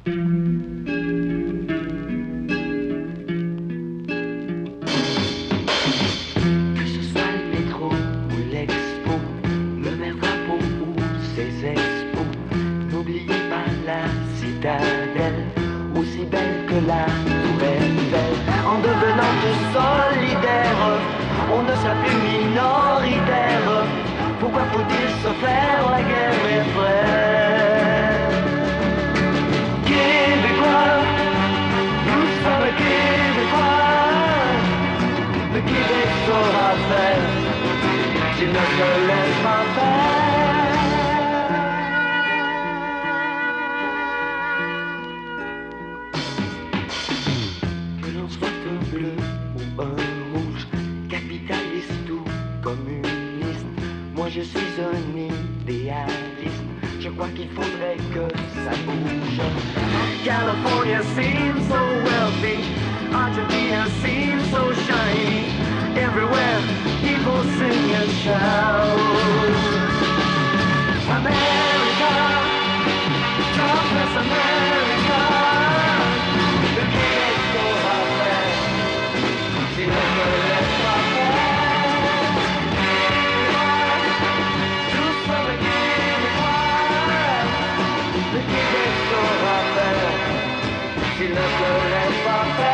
Que ce soit le métro ou l'expo, le vert drapeau ou ses expos, n'oubliez pas la citadelle, aussi belle que la tour Eiffel. En devenant tous solidaires, on ne sera plus minoritaire. Pourquoi faut-il se faire la guerre, mes frères? Québécois, nous sommes Québécois. Le Québec saura faire s'il ne se laisse pas faire. Que l'on soit un bleu ou un rouge, capitaliste ou communiste, moi je suis un idéaliste. Je crois qu'il faudrait que ça bouge. California seems so wealthy, Argentina seems so shiny. Everywhere people sing and shout. America, God bless America. Le Québec saura faire s'il ne se laisse pas faire. Tous sommes Québécois. Le Québec saura faire s'il ne se laisse pas faire.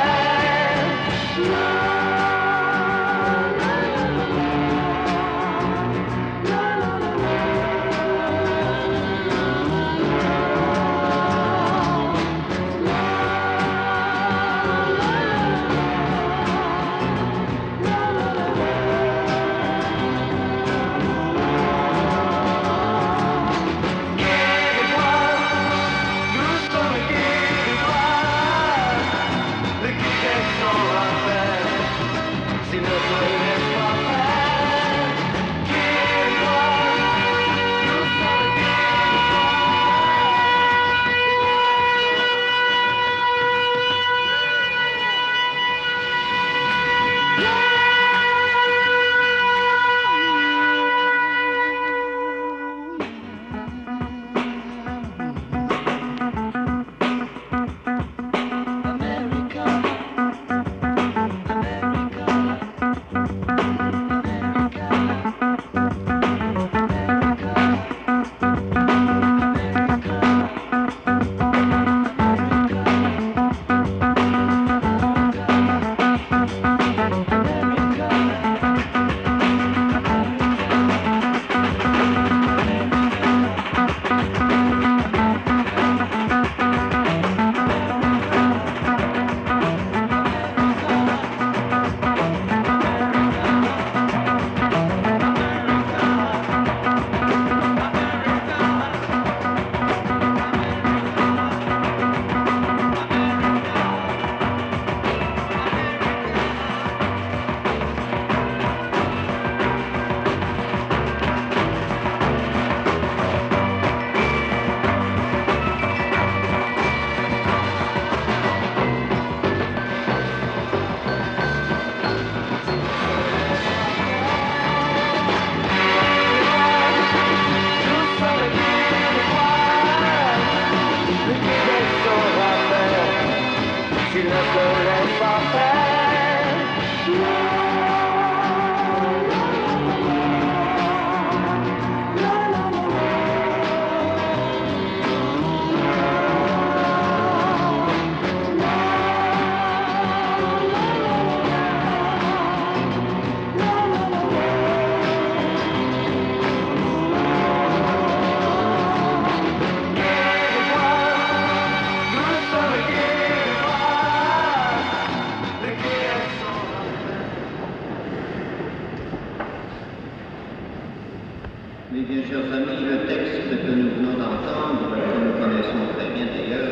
Mes bien chers amis, le texte que nous venons d'entendre, que nous connaissons très bien d'ailleurs,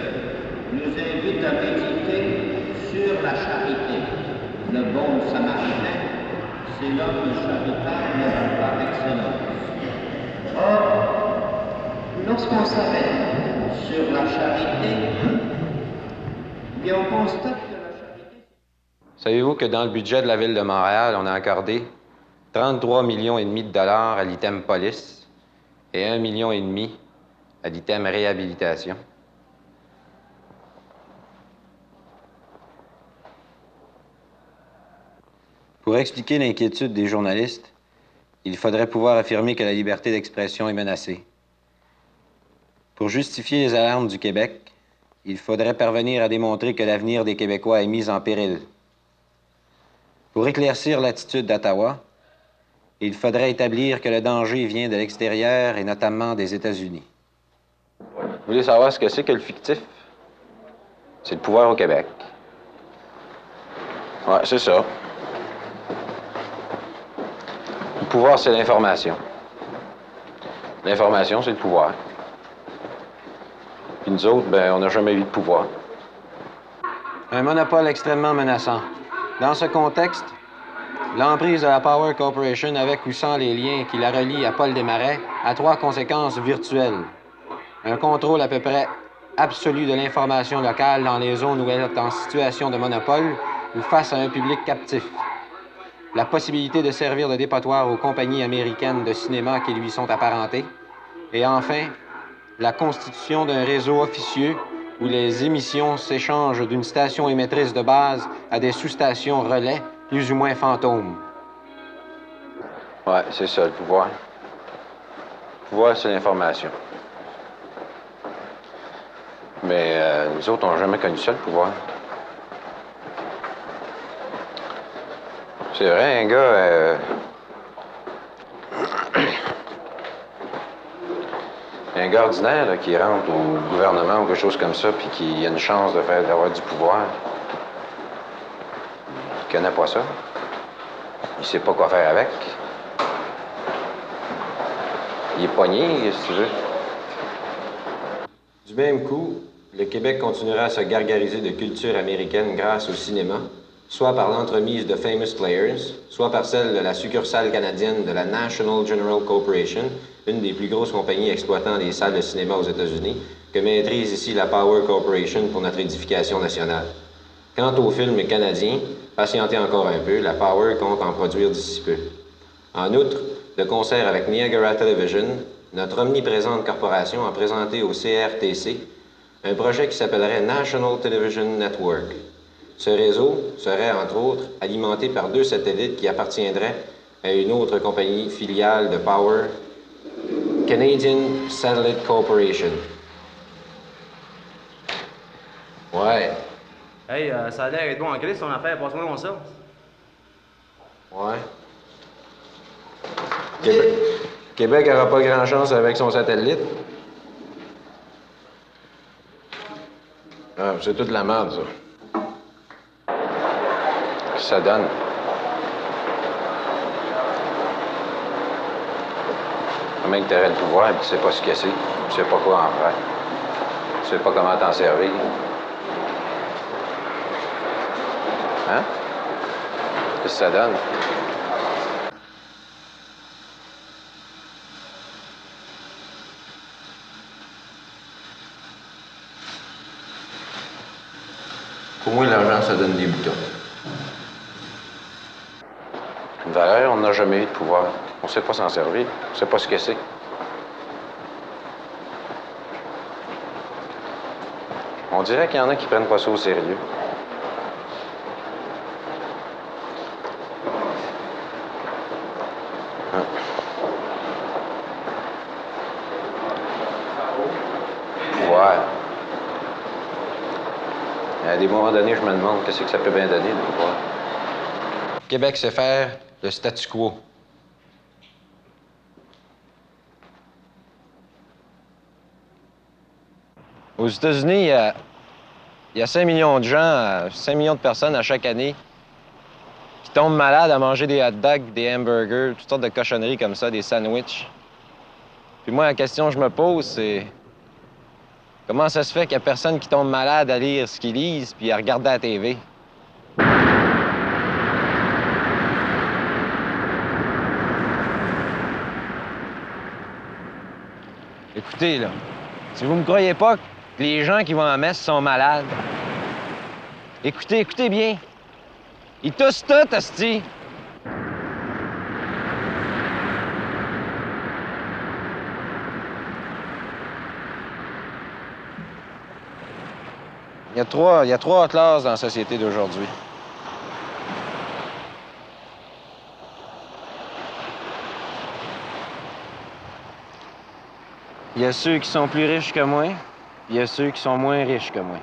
nous invite à méditer sur la charité. Le bon samaritain, c'est l'homme charitable par excellence. Or, lorsqu'on s'arrête sur la charité, eh bien on constate que la charité... Savez-vous que dans le budget de la Ville de Montréal, on a accordé 33,5 millions de dollars à l'item police et 1,5 million à l'item réhabilitation? Pour expliquer l'inquiétude des journalistes, il faudrait pouvoir affirmer que la liberté d'expression est menacée. Pour justifier les alarmes du Québec, il faudrait parvenir à démontrer que l'avenir des Québécois est mis en péril. Pour éclaircir l'attitude d'Ottawa, il faudrait établir que le danger vient de l'extérieur et notamment des États-Unis. Vous voulez savoir ce que c'est que le fictif? C'est le pouvoir au Québec. Ouais, c'est ça. Le pouvoir, c'est l'information. L'information, c'est le pouvoir. Puis nous autres, ben, on n'a jamais eu de pouvoir. Un monopole extrêmement menaçant. Dans ce contexte, l'emprise de la Power Corporation, avec ou sans les liens qui la relient à Paul Desmarais, a 3 conséquences virtuelles. Un contrôle à peu près absolu de l'information locale dans les zones où elle est en situation de monopole ou face à un public captif. La possibilité de servir de dépotoir aux compagnies américaines de cinéma qui lui sont apparentées. Et enfin, la constitution d'un réseau officieux où les émissions s'échangent d'une station émettrice de base à des sous-stations relais, plus ou moins fantômes. Ouais, c'est ça, le pouvoir. Le pouvoir, c'est l'information. Mais nous autres, on n'a jamais connu ça, le pouvoir. C'est vrai, un gars... un gars ordinaire là, qui rentre au gouvernement ou quelque chose comme ça, puis qui a une chance d'avoir du pouvoir. Il connaît pas ça. Il sait pas quoi faire avec. Il est pogné, si tu veux. Du même coup, le Québec continuera à se gargariser de culture américaine grâce au cinéma, soit par l'entremise de Famous Players, soit par celle de la succursale canadienne de la National General Corporation, une des plus grosses compagnies exploitant des salles de cinéma aux États-Unis, que maîtrise ici la Power Corporation pour notre édification nationale. Quant aux films canadiens, patientez encore un peu, la Power compte en produire d'ici peu. En outre, de concert avec Niagara Television, notre omniprésente corporation a présenté au CRTC un projet qui s'appellerait National Television Network. Ce réseau serait, entre autres, alimenté par 2 satellites qui appartiendraient à une autre compagnie filiale de Power, Canadian Satellite Corporation. Ouais. Hey, ça a l'air d'être bon en crise, ton affaire. Passe-moi mon ça. Ouais. Québec n'aura pas grand-chance avec son satellite. Ah, c'est toute la merde, ça. Ça donne. Même que t'aurais le pouvoir, puis tu sais pas ce que c'est. Tu sais pas quoi en faire. Tu sais pas comment t'en servir. Hein? Qu'est-ce que ça donne? Pour moi, l'argent, ça donne des boutons. Une valeur, on n'a jamais eu de pouvoir. On sait pas s'en servir. On sait pas ce que c'est. On dirait qu'il y en a qui prennent pas ça au sérieux. Hein? Pouvoir. À des moments donnés, je me demande qu'est-ce que ça peut bien donner, le pouvoir. Québec sait faire le statu quo. Aux États-Unis, il y a 5 millions de gens, 5 millions de personnes à chaque année qui tombent malades à manger des hot dogs, des hamburgers, toutes sortes de cochonneries comme ça, des sandwichs. Puis moi, la question que je me pose, c'est comment ça se fait qu'il n'y a personne qui tombe malade à lire ce qu'ils lisent puis à regarder la TV? Écoutez, là, si vous me croyez pas que les gens qui vont en messe sont malades, écoutez bien. Ils toussent tout, asti. Il y a trois classes dans la société d'aujourd'hui. Il y a ceux qui sont plus riches que moi, puis il y a ceux qui sont moins riches que moi.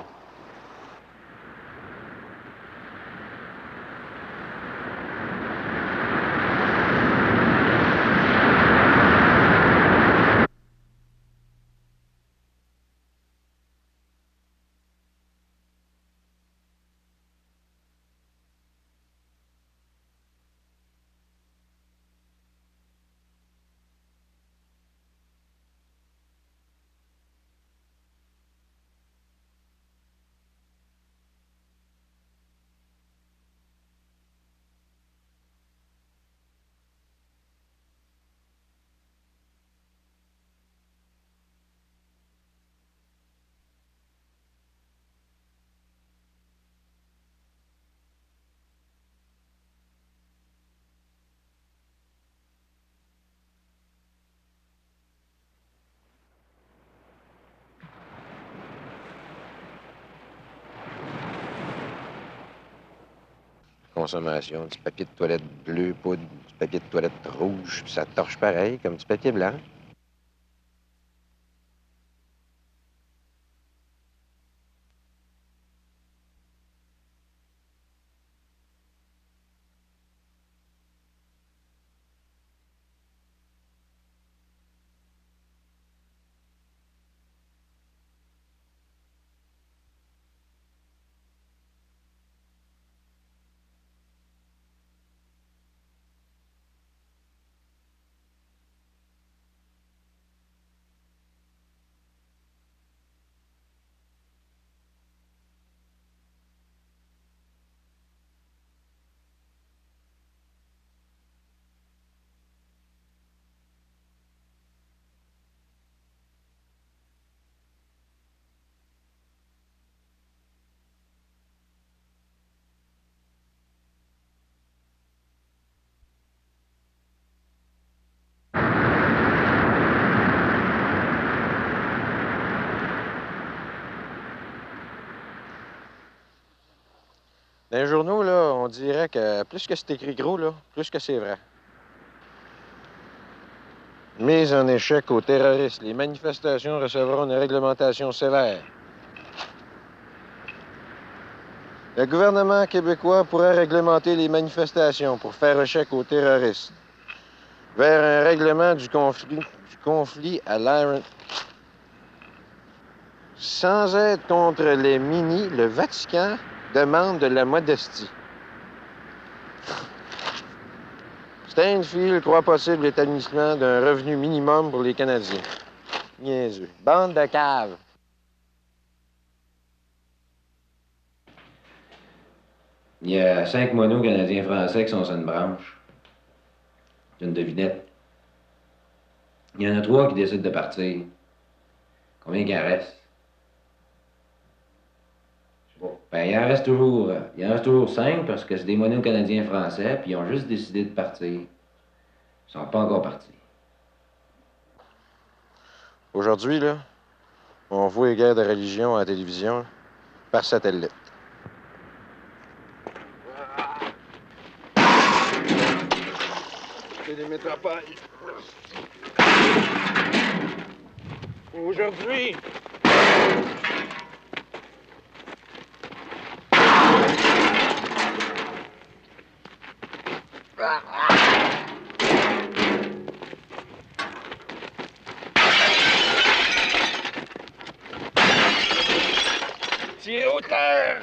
Consommation du papier de toilette bleu, pas du papier de toilette rouge, puis ça torche pareil, comme du papier blanc. Dans les journaux, là, on dirait que plus que c'est écrit gros, là, plus que c'est vrai. Mise en échec aux terroristes. Les manifestations recevront une réglementation sévère. Le gouvernement québécois pourrait réglementer les manifestations pour faire échec aux terroristes. Vers un règlement du conflit à l'Iron. Sans être contre les minis, le Vatican demande de la modestie. Stainfield croit possible l'établissement d'un revenu minimum pour les Canadiens. Niaiseux. Bande de caves. Il y a 5 monos canadiens français qui sont sur une branche. C'est une devinette. Il y en a 3 qui décident de partir. Combien qu'il en reste? Je sais pas. Ben, il en reste toujours 5 parce que c'est des monos canadiens français, puis ils ont juste décidé de partir. Ils sont pas encore partis. Aujourd'hui, là, on voit les guerres de religion à la télévision par satellite. C'est des métropoles. Aujourd'hui, tirez au terre!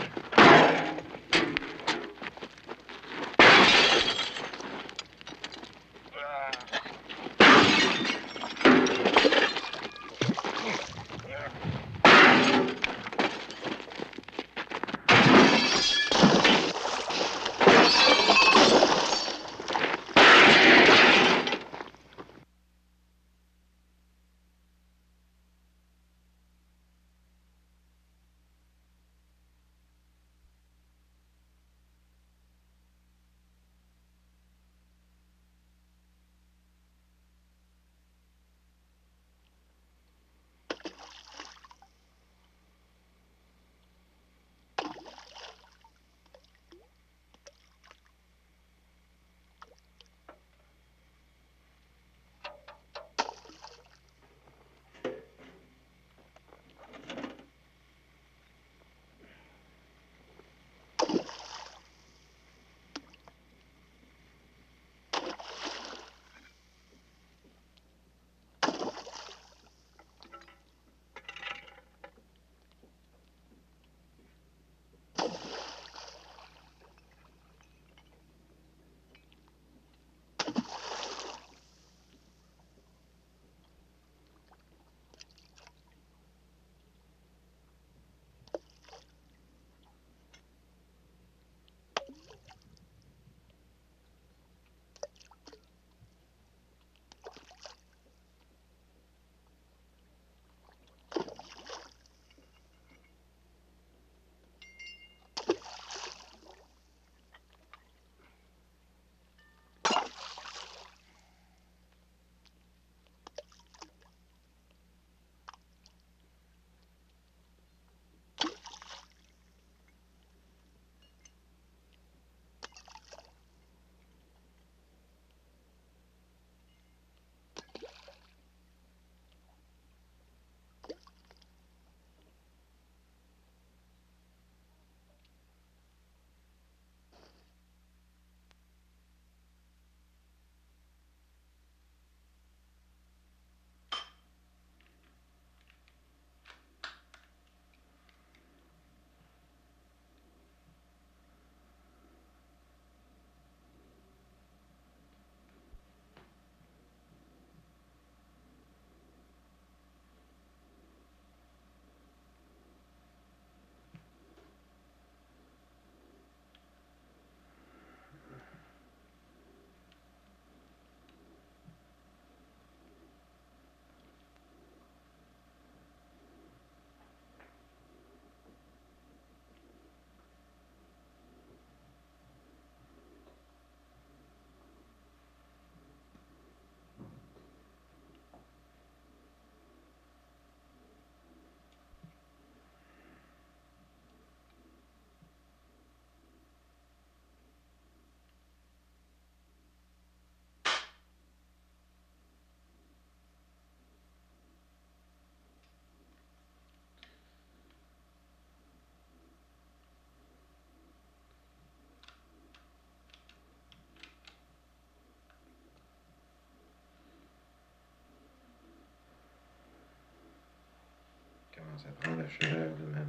commence à prendre la chaleur de ma main.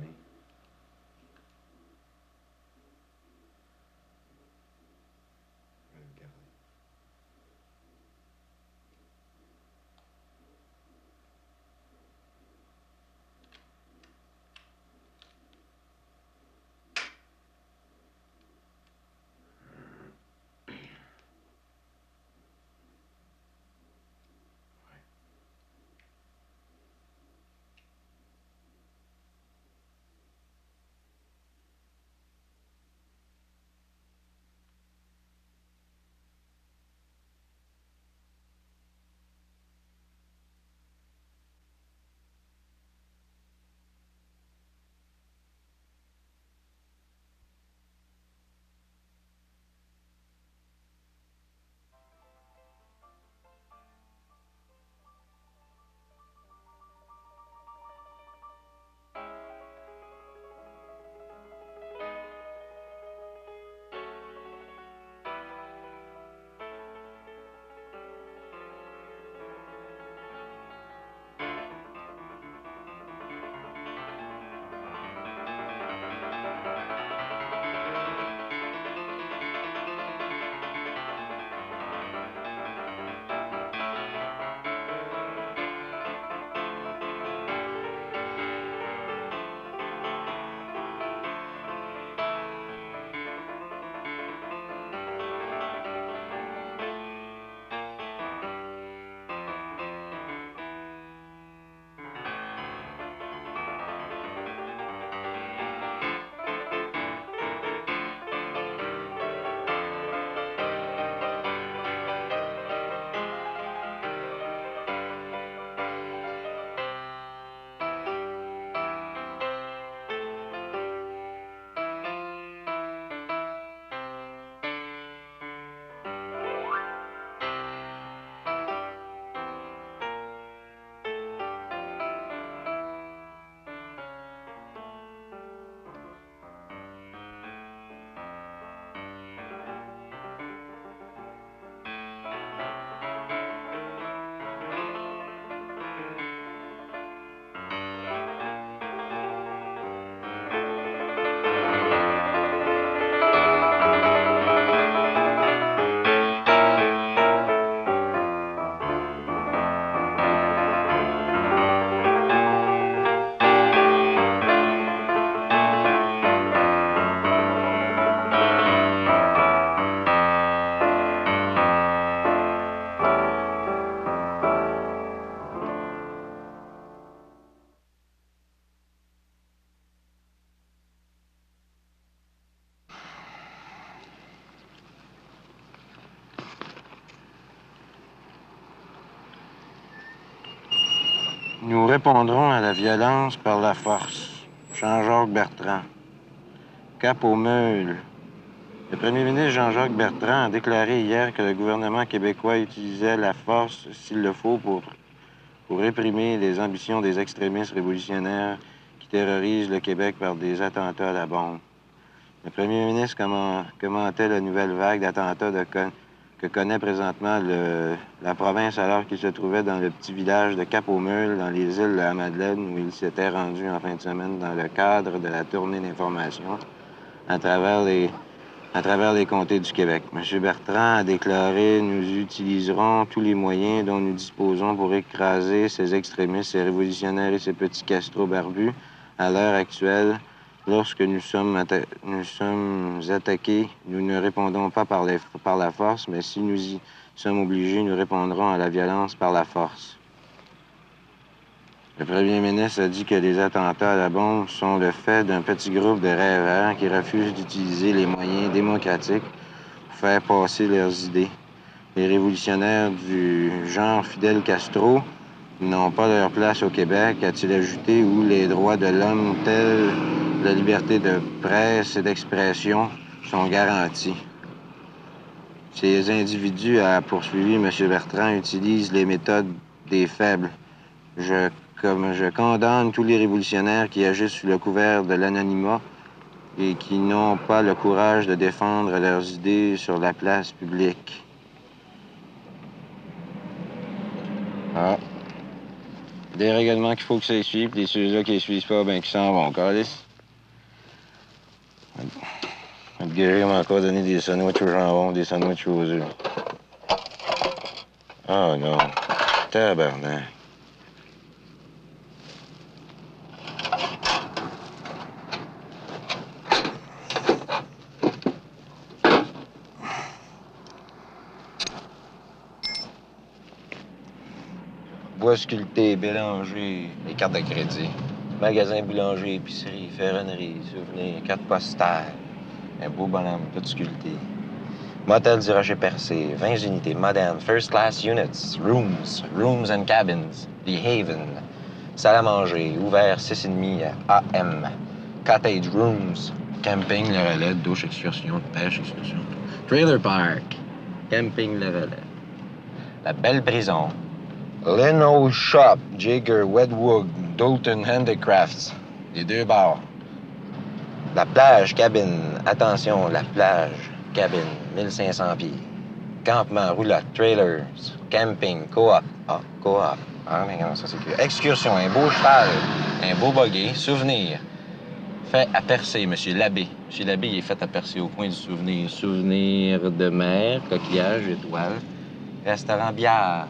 Je vais le garder. Nous répondrons à la violence par la force. Jean-Jacques Bertrand. Cap aux meules. Le premier ministre Jean-Jacques Bertrand a déclaré hier que le gouvernement québécois utilisait la force, s'il le faut, pour réprimer les ambitions des extrémistes révolutionnaires qui terrorisent le Québec par des attentats à la bombe. Le premier ministre commentait la nouvelle vague d'attentats que connaît présentement la province alors qu'il se trouvait dans le petit village de Cap-aux-Meules, dans les îles de la Madeleine, où il s'était rendu en fin de semaine dans le cadre de la tournée d'information à travers les comtés du Québec. M. Bertrand a déclaré « Nous utiliserons tous les moyens dont nous disposons pour écraser ces extrémistes, ces révolutionnaires et ces petits castros barbus. À l'heure actuelle, lorsque nous sommes attaqués, nous ne répondons pas par la force, mais si nous y sommes obligés, nous répondrons à la violence par la force. » Le premier ministre a dit que les attentats à la bombe sont le fait d'un petit groupe de rêveurs qui refusent d'utiliser les moyens démocratiques pour faire passer leurs idées. Les révolutionnaires du genre Fidel Castro n'ont pas leur place au Québec, a-t-il ajouté, où les droits de l'homme tels la liberté de presse et d'expression sont garantis. Ces individus, a poursuivi M. Bertrand, utilisent les méthodes des faibles. Je condamne tous les révolutionnaires qui agissent sous le couvert de l'anonymat et qui n'ont pas le courage de défendre leurs idées sur la place publique. Ah. Des règlements qu'il faut que ça suive, puis ceux-là qui ne suivent pas, ben qui s'en vont, calice. Le guérir m'a encore donné des sandwichs au jambon, des sandwichs aux œufs. Oh non. Tabarnak. Bois sculpté, Bélanger, les cartes de crédit. Magasin boulanger, épicerie, ferronnerie, souvenirs, carte postale. Un beau bonhomme, tout sculpté. Motel du Rocher Percé, 20 unités, moderne, first class units, rooms and cabins, The Haven. Salle à manger, ouvert 6h30 AM. Cottage rooms, camping Le Relais, douche, excursion, pêche, excursion. Trailer park, camping Le Relais. La Belle Prison. Leno Shop, Jagger, Wedwood, Dalton Handicrafts. Les deux bars. La plage cabine. Attention, la plage cabine. 1500 pieds. Campement, roulotte, trailers, camping, coop. Ah, coop. Ah, mais comment ça s'écrit? Excursion, un beau cheval, un beau buggy, souvenir. Fait à Percé, Monsieur Labbé. Monsieur Labbé, il est fait à Percé au coin du souvenir. Souvenir de mer, coquillage, étoile. Restaurant Bière.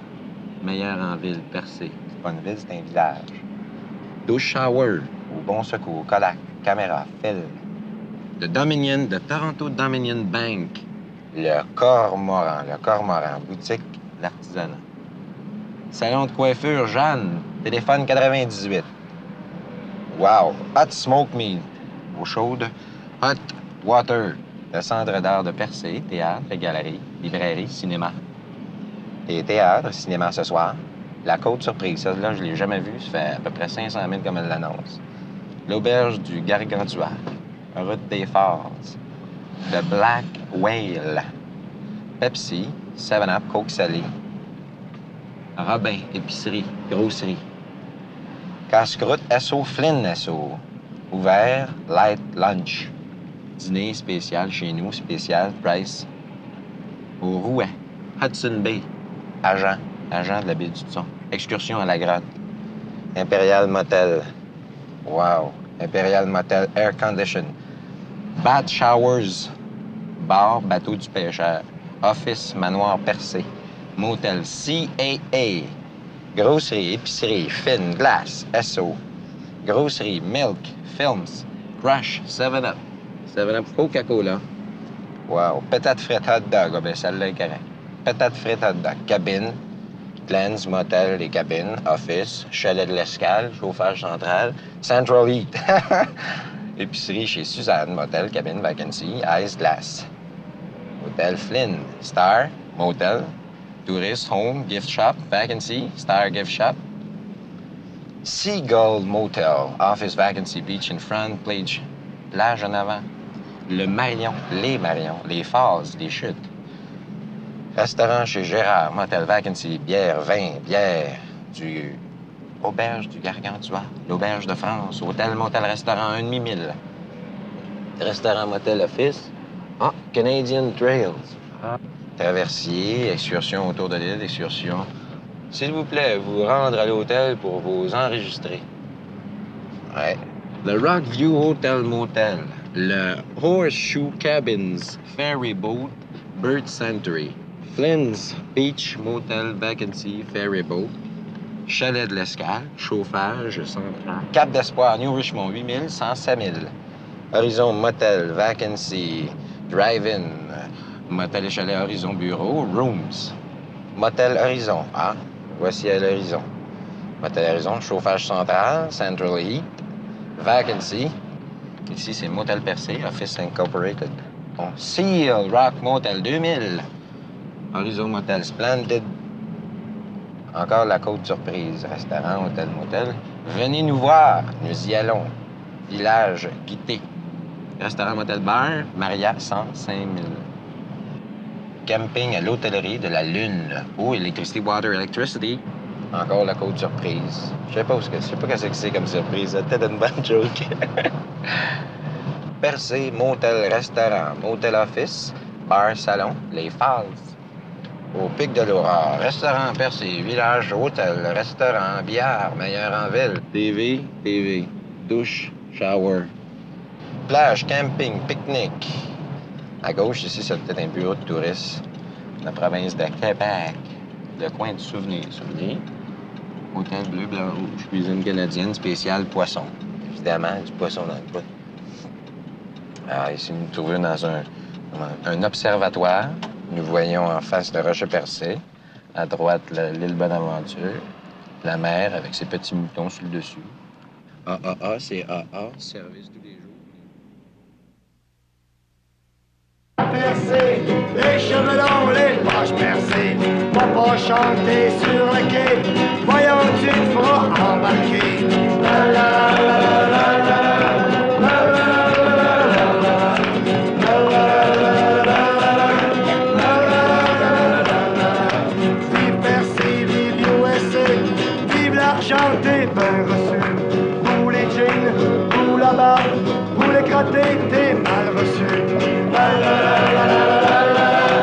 Meilleur en ville, Percé. C'est pas une ville, c'est un village. Douche shower, au Bon Secours, Kodak, caméra, film. The Dominion, de Toronto Dominion Bank. Le Cormoran, boutique, l'artisanat. Salon de coiffure, Jeanne, téléphone 98. Wow, Hot Smoke Meat, eau chaude. Hot Water, le centre d'art de Percé, théâtre et galerie, librairie, cinéma. Et théâtre, cinéma ce soir. La Côte Surprise, ça, là, je l'ai jamais vu. Ça fait à peu près 500 000 comme elle l'annonce. L'auberge du Gargantua. Route des Falls. The Black Whale. Pepsi, 7-Up, Coke salée. Robin, épicerie, grosserie. Casse-croûte, Esso, Flynn Esso. Ouvert, light lunch. Dîner spécial chez nous, spécial, price. Au Rouen, Hudson Bay. Agent de la baie du Thon. Excursion à la grotte. Imperial Motel. Wow. Imperial Motel Air Condition. Bath Showers. Bar, bateau du pêcheur. Office, manoir Percé. Motel CAA. Grosserie, épicerie, Finn, glace, Esso. Grosserie, milk, films, Crush, 7-Up. 7-Up, Coca-Cola. Wow. Pétate frite hot dog. Ah ben celle-là est correcte. Pétate frite hot dog. Cabine. Glens, motel, les cabines, office, chalet de l'Escale, chauffage central, Central Heat. Épicerie chez Suzanne, motel, cabine, vacancy, ice glass. Hôtel Flynn, Star, motel, tourist, home, gift shop, vacancy, Star gift shop. Seagull Motel, office, vacancy, beach in front, plage en avant. Le Marion, les phases, les chutes. Restaurant chez Gérard, motel, vacancy, bière, vin, bière, du auberge du Gargantua, l'auberge de France, hôtel, motel, restaurant, 1,5 000. Restaurant, motel, office. Ah, Canadian Trails. Ah. Traversier, excursion autour de l'île, excursion. S'il vous plaît, vous rendre à l'hôtel pour vous enregistrer. Ouais. Le Rockview Hotel Motel, le Horseshoe Cabins, Ferry Boat, Bird Sanctuary. Flynn's Beach Motel Vacancy Ferry Boat. Chalet de l'Escale, chauffage central. Cap d'Espoir, New Richmond, 8 000, 107 000. Horizon Motel Vacancy Drive-In. Motel et chalet Horizon Bureau, Rooms. Motel Horizon, ah, voici à l'horizon. Motel Horizon, chauffage central, Central Heat. Vacancy. Ici, c'est Motel Percé, Office Incorporated. Bon, Seal Rock Motel 2000. Horizon Motel Splendid. Encore la Côte Surprise. Restaurant, hôtel, motel. Venez nous voir. Nous y allons. Village Guité. Restaurant, motel, bar. Maria, 105 000. Camping à l'hôtellerie de la Lune. Eau, électricité, water, electricity. Encore la Côte Surprise. Je sais pas qu'est-ce que c'est comme surprise. C'est peut-être une bonne joke. Percé, motel, restaurant, motel office, bar, salon, les Falls. Au Pic de l'Aurore, restaurant Percé, village, hôtel, restaurant, bière, meilleur en ville. TV, douche, shower. Plage, camping, pique-nique. À gauche, ici, c'est peut-être un bureau de touristes de la province de Québec. Le coin du souvenir. Hôtel bleu, blanc, rouge, cuisine canadienne spéciale poisson. Évidemment, du poisson dans le bout. Alors, ici, nous nous trouvons dans un observatoire. Nous voyons en face le Rocher Percé. À droite, l'île Bonaventure. La mer avec ses petits moutons sur le dessus. AAA, c'est AA, service tous les jours. Percé, les cheveux longs, les poches percées. Papa chanter sur le quai. Voyons, tu te feras embarquer. La la la la la la la. Vive Percé, vive USA, vive l'argenté, ben reçu. Vous les jeans, vous la barbe, vous les crottés, t'es mal reçu. La la la la la la la.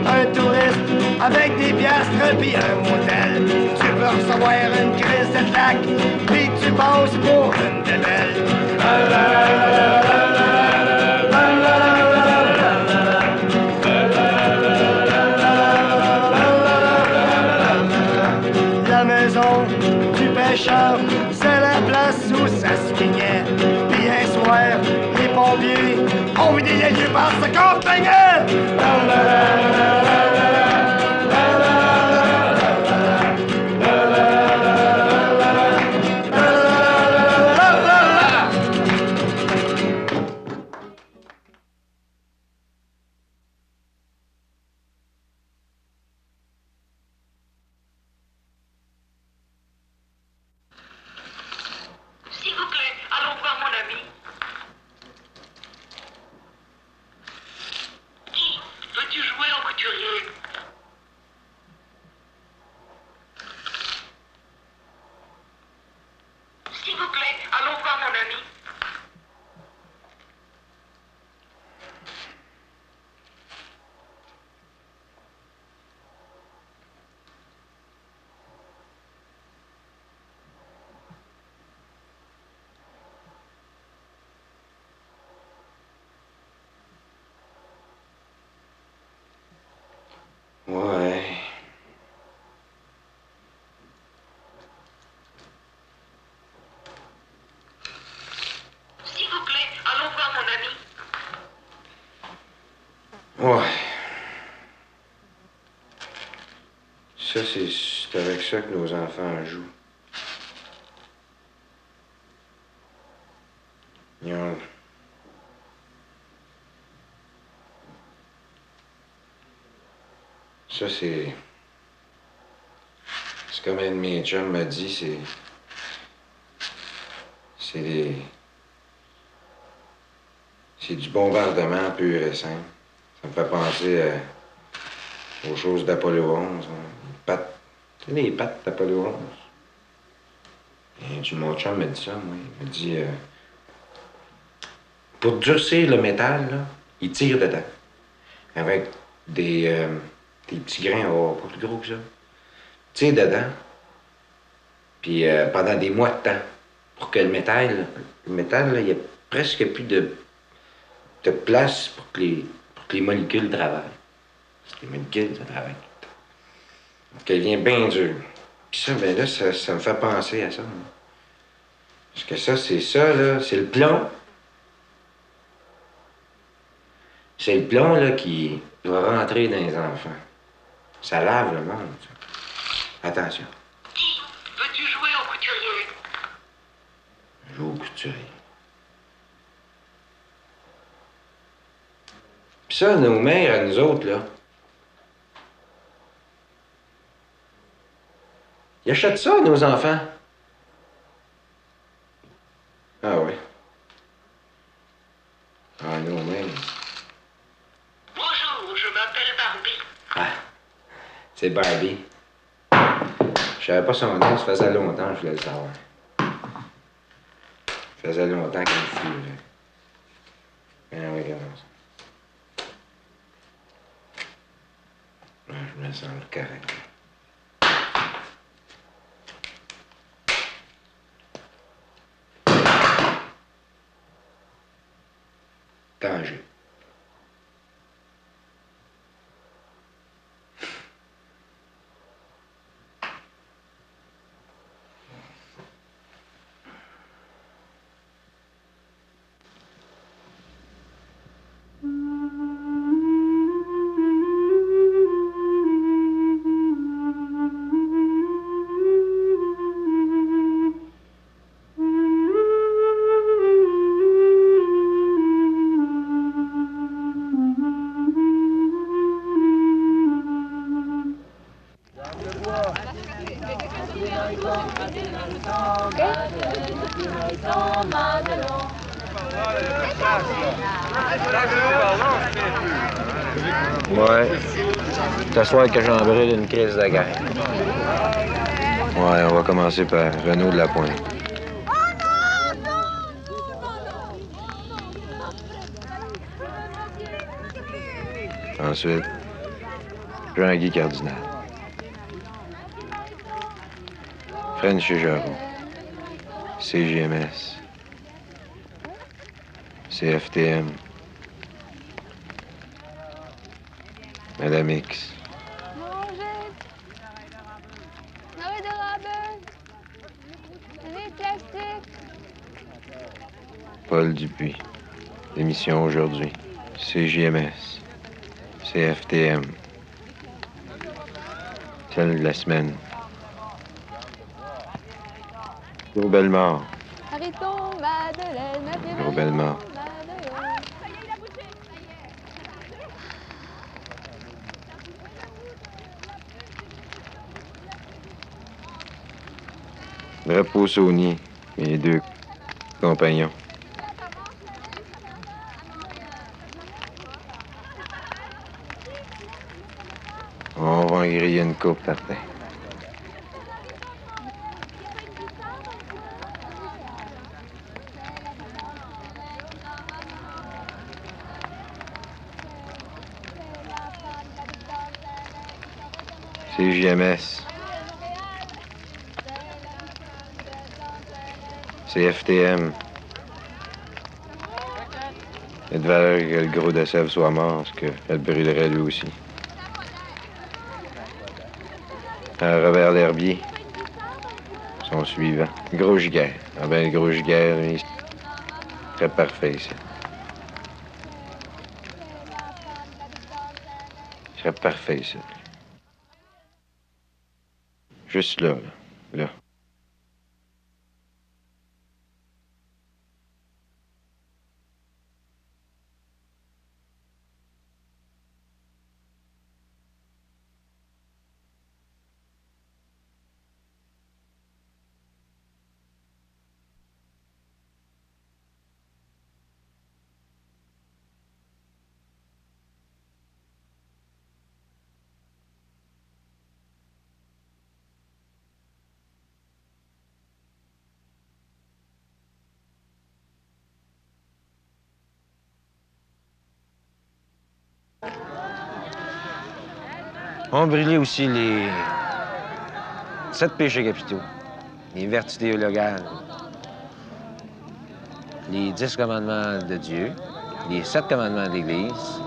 Un touriste avec des piastres pis un motel, tu peux recevoir une crise de claque pis tu passes pour une débelle. La maison du pêcheur, c'est la place où ça se pignait. Pis un soir, les pompiers ont vidé les yeux par ce qu'on peignait. S'il vous plaît, allons voir mon ami. Qui? Veux-tu jouer au couturier? S'il vous plaît, allons voir mon ami. Ouais. S'il vous plaît, allons voir mon ami. Ouais. Ça, c'est avec ça que nos enfants jouent. Ils ont... Ça, c'est... C'est comme un de mes chums m'a dit, c'est des... C'est du bombardement pur et simple. Ça me fait penser aux choses d'Apollo 11. Hein. Les pattes... Tu sais, les pattes d'Apollo 11. Et mon chum m'a dit ça, moi. Il m'a dit... pour durcir le métal, là, il tire dedans. Avec des petits grains, pas plus gros que ça. Tire dedans. Puis pendant des mois de temps. Pour que le métal, là, il n'y a presque plus de place pour que les molécules travaillent. Parce que les molécules, ça travaille tout le temps. Donc, elle devient bien dure. Puis ça, ben là, ça me fait penser à ça. Hein. Parce que ça, là, c'est le plomb. C'est le plomb, là, qui doit rentrer dans les enfants. Ça lave le monde, ça. Attention. Qui? Veux-tu jouer au couturier? Jouer au couturier. Pis ça, nos mères, à nous autres, là, ils achètent ça à nos enfants. Ah oui. Ah, nos mères. Bonjour, je m'appelle Barbie. Ah, c'est Barbie. Je savais pas son nom, ça faisait longtemps que je voulais le savoir. Ça faisait longtemps qu'elle me suivait. Ah oui, regarde ça. Ah, je me sens correct. Danger. Ouais. C'est à soir que j'en brûle une crise de guerre. Ouais, on va commencer par Renaud de la Pointe. Ensuite, Jean-Guy Cardinal. French Géron. CJMS. CFTM. Madame X. Paul Dupuis. Émission aujourd'hui. CJMS. CFTM. Celle de la semaine. Gros Bellemare. Gros Bellemare. Drapeau Saunier, mes deux compagnons. On va en griller une coupe, certain. CJMS. CFTM. Il y a de valeur que le gros de Sèvres soit mort, parce qu'elle brûlerait lui aussi. Robert L'Herbier, son suivant. Gros Giguère. Ah ben, le gros Giguère, lui, il serait parfait, ça. Il serait parfait, ça. Juste là, là. Là. On brûlait aussi les 7 péchés capitaux, les vertus théologales, les 10 commandements de Dieu, les 7 commandements de l'Église,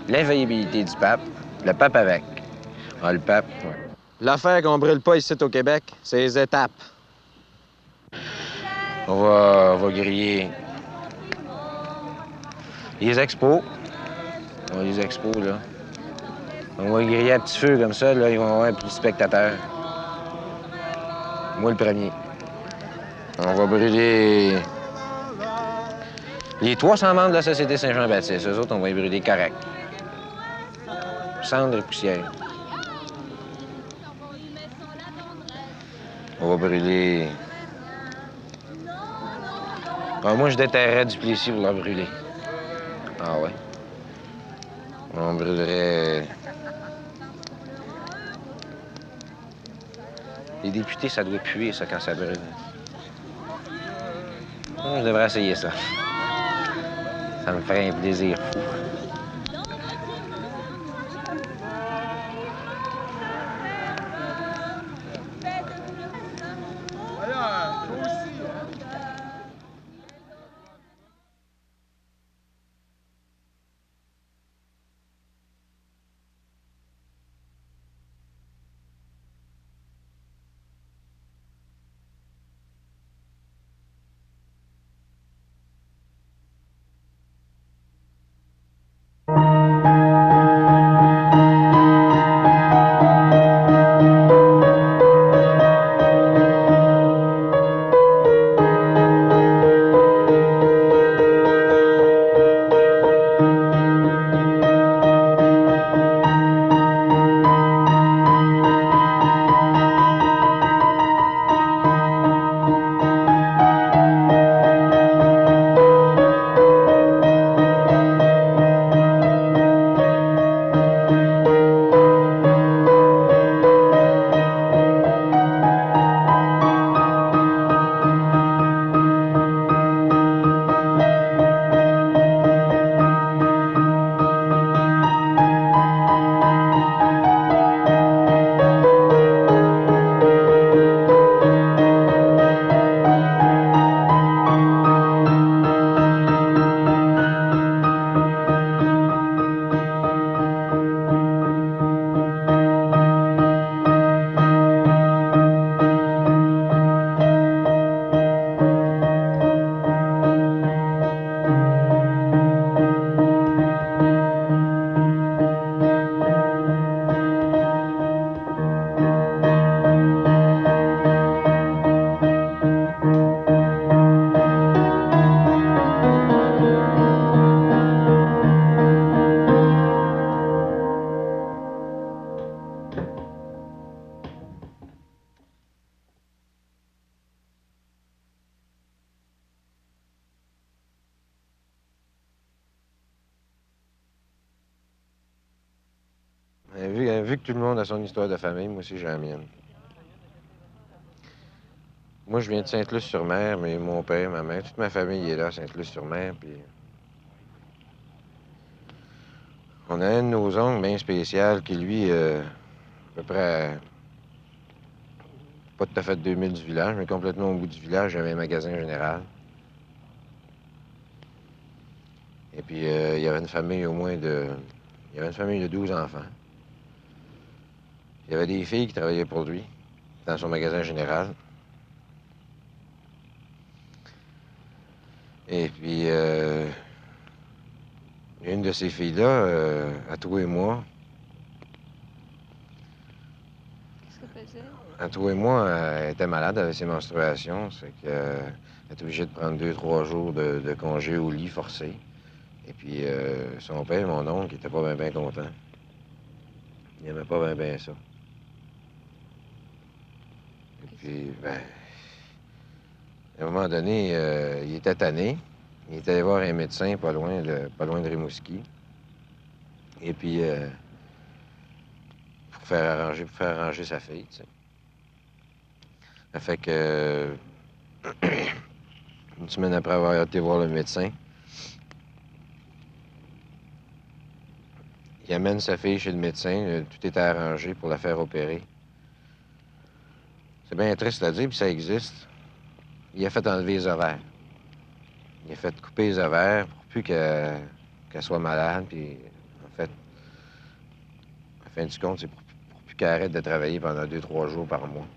l'infaillibilité du pape, le pape avec. Ah, le pape, ouais. L'affaire qu'on brûle pas ici au Québec, c'est les étapes. On va griller les expos. Les expos, là. On va griller à petit feu comme ça, là, ils vont avoir plus de spectateurs. Moi, le premier. On va brûler les 300 membres de la Société Saint-Jean-Baptiste. Eux autres, on va les brûler correct. Cendres et poussière. On va brûler... Ah, moi, je déterrerais du Plessis pour la brûler. Ah ouais. On brûlerait... Les députés, ça doit puer, ça, quand ça brûle. Je devrais essayer ça. Ça me ferait un plaisir fou. Vu que tout le monde a son histoire de famille, moi aussi j'ai la mienne. Moi, je viens de Sainte-Luce-sur-Mer, mais mon père, ma mère, toute ma famille est là à Sainte-Luce-sur-Mer, puis... On a un de nos oncles bien spécial qui, lui, à peu près... Pas tout à fait 2000 du village, mais complètement au bout du village, il y avait un magasin général. Et puis, il y avait une famille au moins de... Il y avait une famille de 12 enfants. Il y avait des filles qui travaillaient pour lui, dans son magasin général. Et puis, une de ces filles-là, à tous les mois... Qu'est-ce qu'elle faisait? À tous les mois, elle était malade avec ses menstruations. C'est qu'elle était obligée de prendre 2-3 jours de congé au lit forcé. Et puis, son père, mon oncle, il était pas bien content. Il aimait pas bien ça. Et puis, ben... À un moment donné, il était tanné. Il était allé voir un médecin pas loin de Rimouski. Et puis, pour faire arranger sa fille, tu sais. Ça fait que... une semaine après avoir été voir le médecin, il amène sa fille chez le médecin. Tout était arrangé pour la faire opérer. C'est bien triste à dire, puis ça existe. Il a fait enlever les ovaires. Il a fait couper les ovaires pour plus qu'elle soit malade. Puis, en fait, à la fin du compte, c'est pour plus qu'elle arrête de travailler pendant 2-3 jours par mois.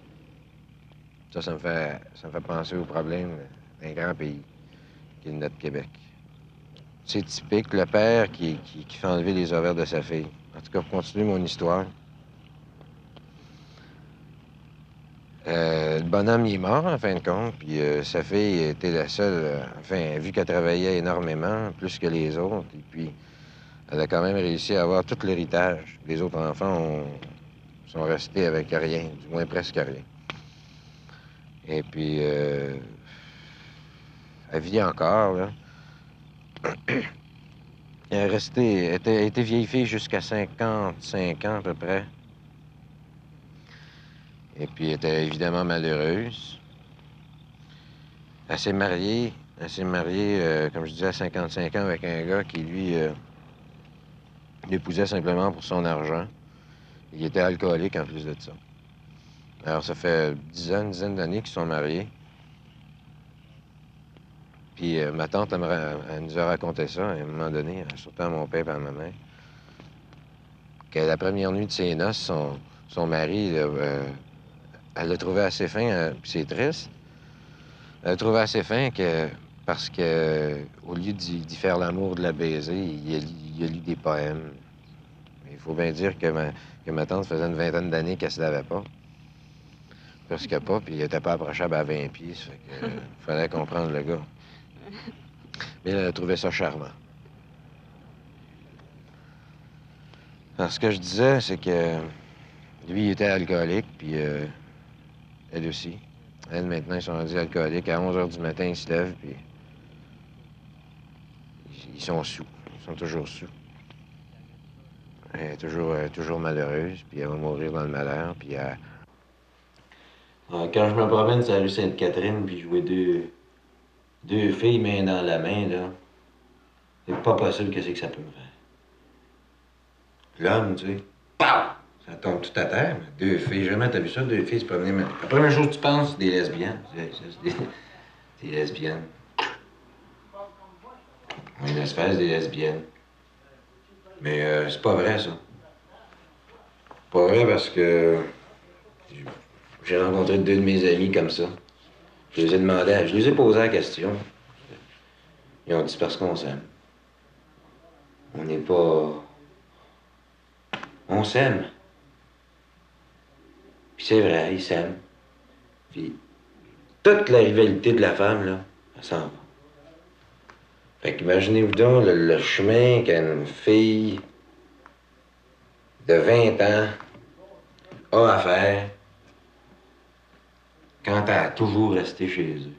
Ça me fait penser au problème d'un grand pays, qui est notre Québec. C'est typique, le père qui fait enlever les ovaires de sa fille. En tout cas, pour continuer mon histoire, le bonhomme, il est mort, en fin de compte, puis sa fille était la seule, enfin, vu qu'elle travaillait énormément, plus que les autres, et puis elle a quand même réussi à avoir tout l'héritage. Les autres enfants sont restés avec rien, du moins presque rien. Et puis, elle vit encore, là. Elle a été vieille fille jusqu'à 55 ans à peu près. Et puis, elle était évidemment malheureuse. Elle s'est mariée Elle s'est mariée, comme je disais, à 55 ans avec un gars qui, lui, l'épousait simplement pour son argent. Il était alcoolique en plus de ça. Alors, ça fait une dizaine d'années qu'ils sont mariés. Puis ma tante, elle nous a raconté ça à un moment donné, surtout à mon père et à ma mère, que la première nuit de ses noces, son mari, elle l'a trouvé assez fin, puis c'est triste. Elle l'a trouvé assez fin parce que, au lieu d'y faire l'amour, de la baiser, il a lu des poèmes. Il faut bien dire que ma tante faisait une vingtaine d'années qu'elle se lavait pas. Presque pas, puis il était pas approchable à 20 pieds, ça fait que fallait comprendre le gars. Mais elle a trouvé ça charmant. Alors, ce que je disais, c'est que lui, il était alcoolique, puis elle aussi. Elle, maintenant, ils sont rendus alcooliques. À 11 h du matin, ils se lèvent, puis ils sont sous. Ils sont toujours sous. Elle est toujours malheureuse, puis elle va mourir dans le malheur, puis elle... Quand je me promène sur la rue Sainte-Catherine, puis je vois deux filles main dans la main, là, c'est pas possible que c'est que ça peut me faire. L'homme, tu sais, pow! Ça tombe tout à terre. Mais deux filles, jamais t'as vu ça, deux filles se promener. Mais la première chose que tu penses, c'est des lesbiennes. Des lesbiennes. Une espèce de lesbiennes. Mais c'est pas vrai, ça. Pas vrai parce que j'ai rencontré deux de mes amis comme ça. Je les ai posé la question. Ils ont dit parce qu'on s'aime. On n'est pas... On s'aime. Puis c'est vrai, ils s'aiment. Puis toute la rivalité de la femme, là, elle s'en va. Fait qu'imaginez-vous donc le chemin qu'une fille de 20 ans a à faire quand elle a toujours resté chez eux.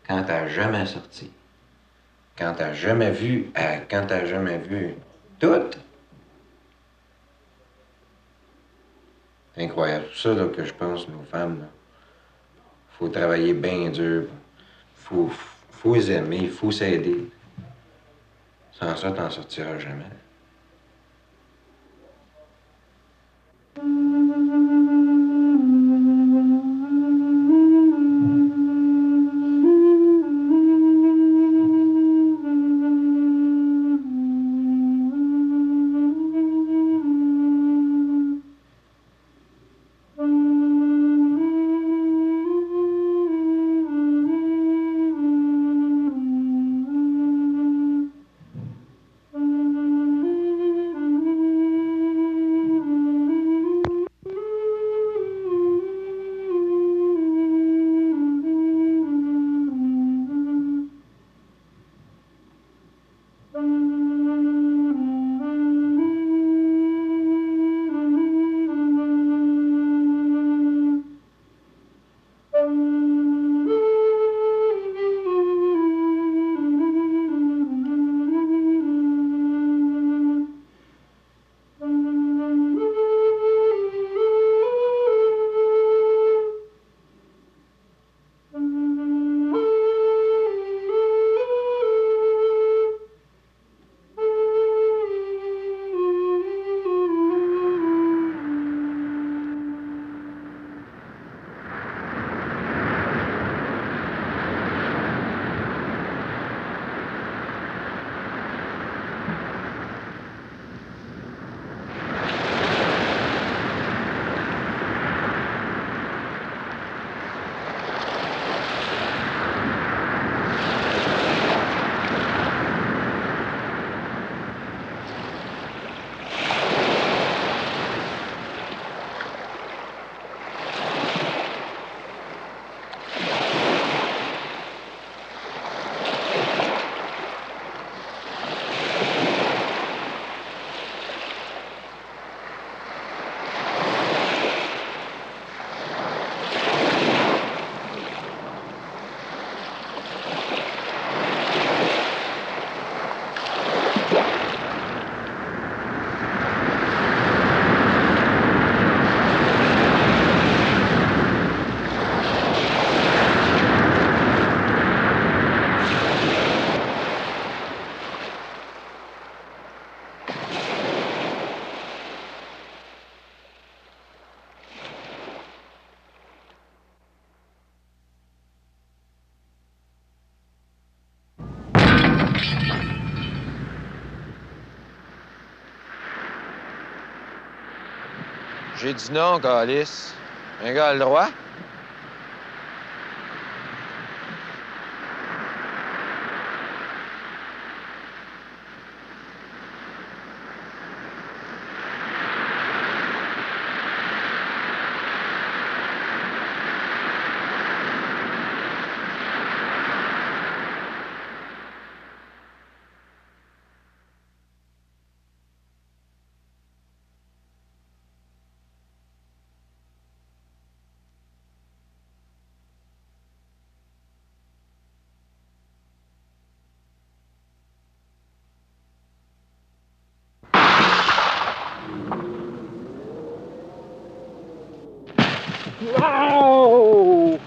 Quand elle n'a jamais sorti. Quand elle n'a jamais vu... quand elle n'a jamais vu tout. C'est incroyable. C'est ça là, que je pense, nos femmes, là. Faut travailler bien dur. Faut les aimer, il faut s'aider. Sans ça, t'en sortiras jamais. J'ai dit non, Calice. Un gars a le droit? Wow!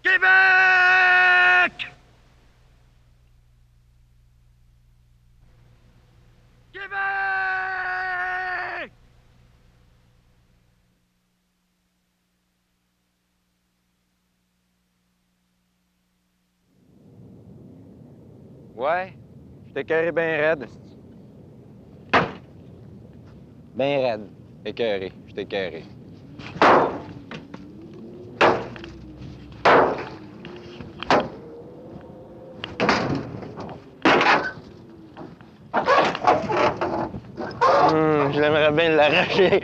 Québec! Québec! Ouais, je t'ai écœuré bien raide. Bien raide. Écœuré, je t'ai écœuré. Je l'aimerais bien l'arracher.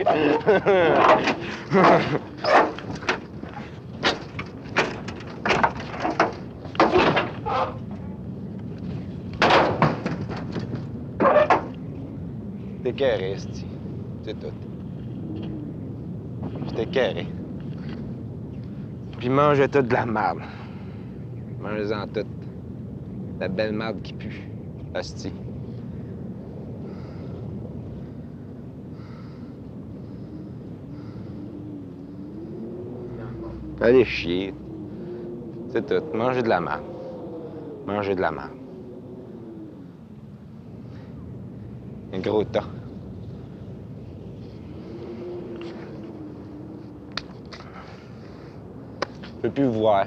T'es carré, esti. C'est tout. J'étais carré. Puis mangez toute de la merde. Mangez-en toute. La belle merde qui pue. Esti. Allez chier. C'est tout. Mangez de la merde. Mangez de la merde. Un gros tas. Je peux plus vous voir.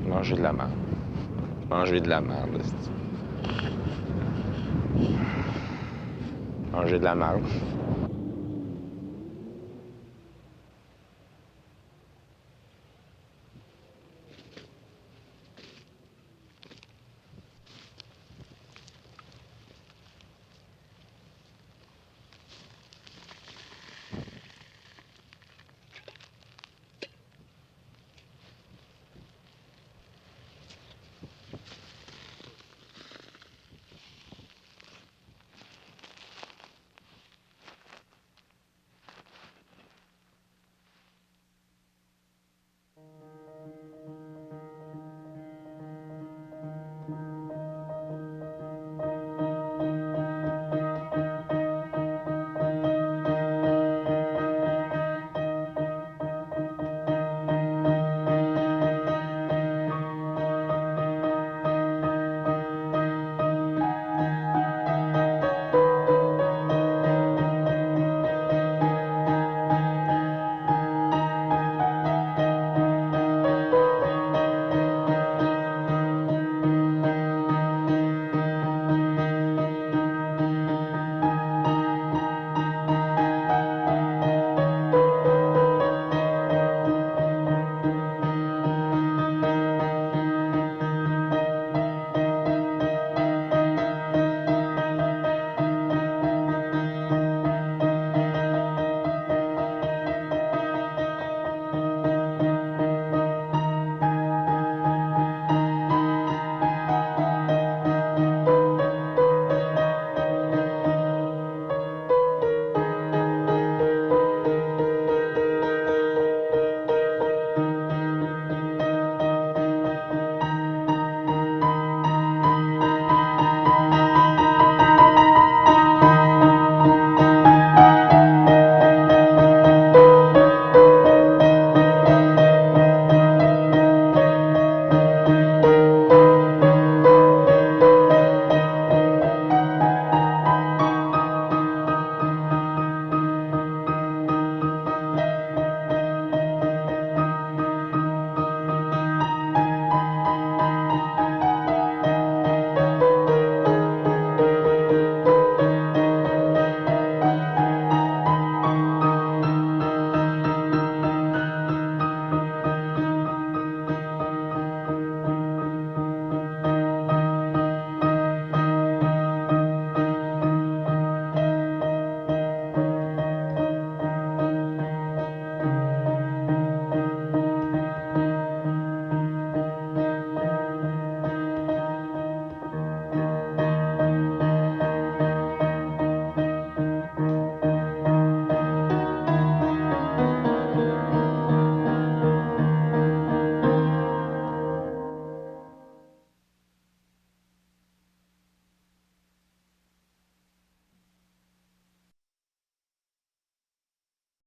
Manger de la merde. Manger de la merde, esti. Manger de la merde.